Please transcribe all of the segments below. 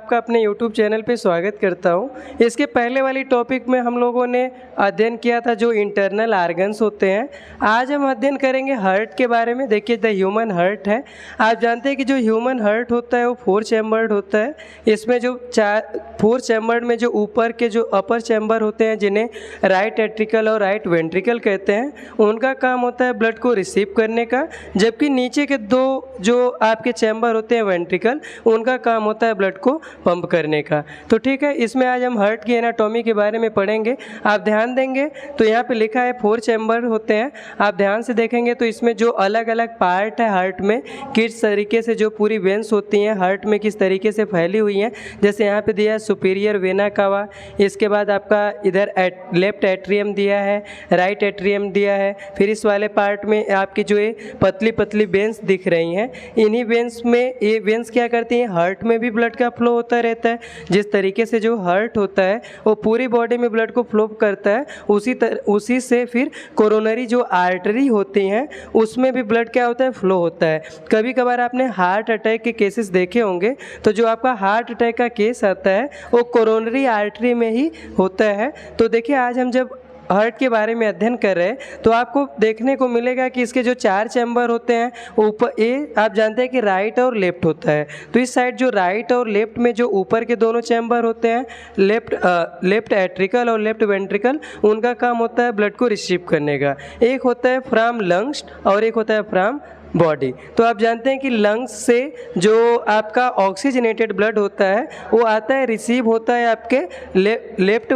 आपका अपने YouTube channel पे स्वागत करता हूँ। इसके पहले वाली टॉपिक में हम लोगों ने अध्ययन किया था जो इंटरनल आर्गन्स होते हैं। आज हम अध्ययन करेंगे हार्ट के बारे में। देखिए द ह्यूमन हार्ट है। आप जानते हैं कि जो ह्यूमन हार्ट होता है वो 4 चैम्बर्ड होता है। इसमें जो 4 चैम्बर्ड में जो ऊपर के जो अपर चैम्बर होते हैं जिन्हें राइट एट्रिकल और राइट वेंट्रिकल कहते हैं, उनका काम होता है ब्लड को रिसीव करने का, जबकि नीचे के 2 जो आपके चैम्बर होते हैं वेंट्रिकल, उनका काम होता है ब्लड को पंप करने का। तो ठीक है, इसमें आज हम हार्ट की एनाटॉमी के बारे में पढ़ेंगे। आप ध्यान देंगे तो यहाँ पे लिखा है 4 चैम्बर होते हैं। आप ध्यान से देखेंगे तो इसमें जो अलग अलग पार्ट है हार्ट में, किस तरीके से जो पूरी वेन्स होती हैं हार्ट में किस तरीके से फैली हुई हैं। जैसे यहाँ पे दिया है सुपीरियर वेना कावा, इसके बाद आपका इधर लेफ्ट एट्रियम दिया है, राइट एट्रियम दिया है। फिर इस वाले पार्ट में आपकी जो ये पतली पतली वेन्स दिख रही हैं, इन्हीं वेन्स में ये वेन्स क्या करती हैं, हार्ट में भी ब्लड का फ्लो होता रहता है। जिस तरीके से जो हार्ट होता है वो पूरी बॉडी में ब्लड को फ्लो करता है, उसी से फिर कोरोनरी जो आर्टरी होती हैं उसमें भी ब्लड क्या होता है, फ्लो होता है। कभी कभार आपने हार्ट अटैक के केसेस देखे होंगे, तो जो आपका हार्ट अटैक का केस आता है वो कोरोनरी आर्टरी में ही होता है। तो देखिए आज हम जब हार्ट के बारे में अध्ययन कर रहे हैं तो आपको देखने को मिलेगा कि इसके जो 4 चैम्बर होते हैं, ऊपर ये आप जानते हैं कि राइट और लेफ्ट होता है। तो इस साइड जो राइट और लेफ्ट में जो ऊपर के दोनों चैम्बर होते हैं, लेफ्ट एट्रिकल और लेफ्ट वेंट्रिकल, उनका काम होता है ब्लड को रिसीव करने का। एक होता है फ्रॉम लंग्स और एक होता है फ्रॉम बॉडी। तो आप जानते हैं कि लंग्स से जो आपका ऑक्सीजनेटेड ब्लड होता है वो आता है, रिसीव होता है आपके लेफ्ट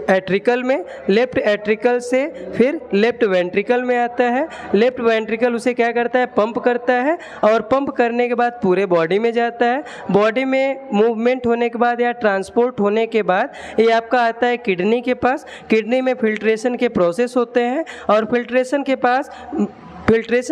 एट्रिकल में, लेफ्ट एट्रिकल से फिर लेफ्ट वेंट्रिकल में आता है। लेफ्ट वेंट्रिकल उसे क्या करता है, पंप करता है, और पंप करने के बाद पूरे बॉडी में जाता है। बॉडी में मूवमेंट होने के बाद या ट्रांसपोर्ट होने के बाद ये आपका आता है किडनी के पास। किडनी में फिल्ट्रेशन के प्रोसेस होते हैं, और फिल्ट्रेशन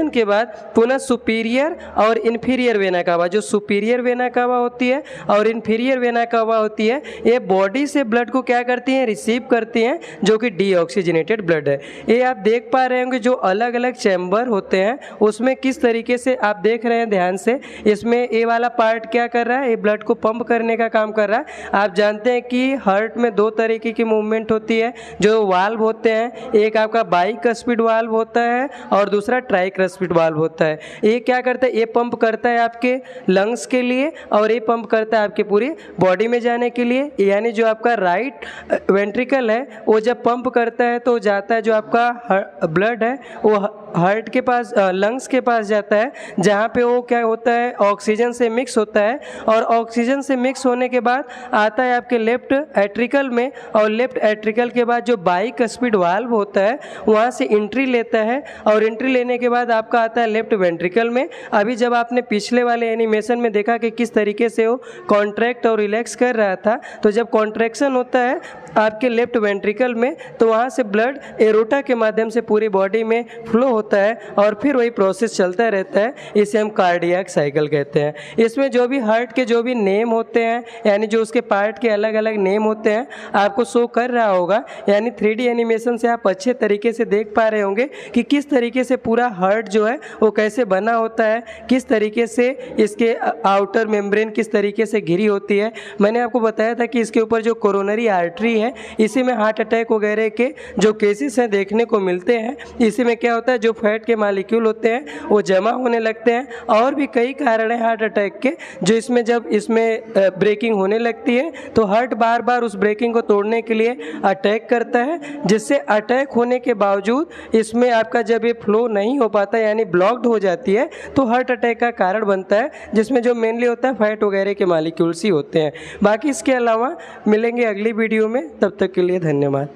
के बाद पुनः सुपीरियर और इन्फीरियर वेना कावा, जो सुपीरियर वेना कावा होती है और इन्फीरियर वेना कावा होती है, ये बॉडी से ब्लड को क्या करती हैं, रिसीव करती हैं, जो कि डीऑक्सीजनेटेड ब्लड है। ये आप देख पा रहे होंगे जो अलग अलग चैम्बर होते हैं उसमें किस तरीके से आप देख रहे हैं ध्यान से। इसमें ये वाला पार्ट क्या कर रहा है, ये ब्लड को पंप करने का काम कर रहा है। आप जानते हैं कि हार्ट में 2 तरीके की मूवमेंट होती है। जो वाल्व होते हैं, एक आपका बाइकस्पिड वाल्व होता है और दूसरा ट्राइकस्पिड वाल्व होता है। ये क्या करता है, ये पंप करता है आपके लंग्स के लिए और ये पंप करता है आपके पूरी बॉडी में जाने के लिए। यानी जो आपका राइट वेंट्रिकल है वो जब पंप करता है तो जाता है, जो आपका ब्लड है वो हार्ट के पास, लंग्स के पास जाता है, जहाँ पे वो क्या होता है, ऑक्सीजन से मिक्स होता है, और ऑक्सीजन से मिक्स होने के बाद आता है आपके लेफ्ट एट्रिकल में, और लेफ्ट एट्रिकल के बाद जो बाइकस्पिड वाल्व होता है वहाँ से एंट्री लेता है, और एंट्री लेने के बाद आपका आता है लेफ्ट वेंट्रिकल में। अभी जब आपने पिछले वाले एनिमेशन में देखा कि किस तरीके से वो कॉन्ट्रैक्ट और रिलैक्स कर रहा था, तो जब कॉन्ट्रैक्शन होता है आपके लेफ्ट वेंट्रिकल में तो वहाँ से ब्लड एरोटा के माध्यम से पूरी बॉडी में फ्लो होता है, और फिर वही प्रोसेस चलता रहता है। इसे हम कार्डियक साइकिल कहते हैं। इसमें जो भी हार्ट के जो भी नेम होते हैं, यानी जो उसके पार्ट के अलग अलग नेम होते हैं, आपको शो कर रहा होगा। यानी 3D एनिमेशन से आप अच्छे तरीके से देख पा रहे होंगे कि किस तरीके से पूरा हार्ट जो है वो कैसे बना होता है, किस तरीके से इसके आउटर मेम्ब्रेन किस तरीके से घिरी होती है। मैंने आपको बताया था कि इसके ऊपर जो कोरोनरी आर्टरी है, इसी में हार्ट अटैक वगैरह के जो केसेस हैं देखने को मिलते हैं। इसी में क्या होता है, जो फैट के मालिक्यूल होते हैं वो जमा होने लगते हैं, और भी कई कारण हैं हार्ट अटैक के, जो इसमें जब इसमें ब्रेकिंग होने लगती है तो हार्ट बार बार उस ब्रेकिंग को तोड़ने के लिए अटैक करता है, जिससे अटैक होने के बावजूद इसमें आपका जब ये फ्लो नहीं हो पाता, यानी ब्लॉक्ड हो जाती है, तो हार्ट अटैक का कारण बनता है, जिसमें जो मेनली होता है फैट वगैरह के मालिक्यूल्स ही होते हैं। बाकी इसके अलावा मिलेंगे अगली वीडियो में, तब तक के लिए धन्यवाद।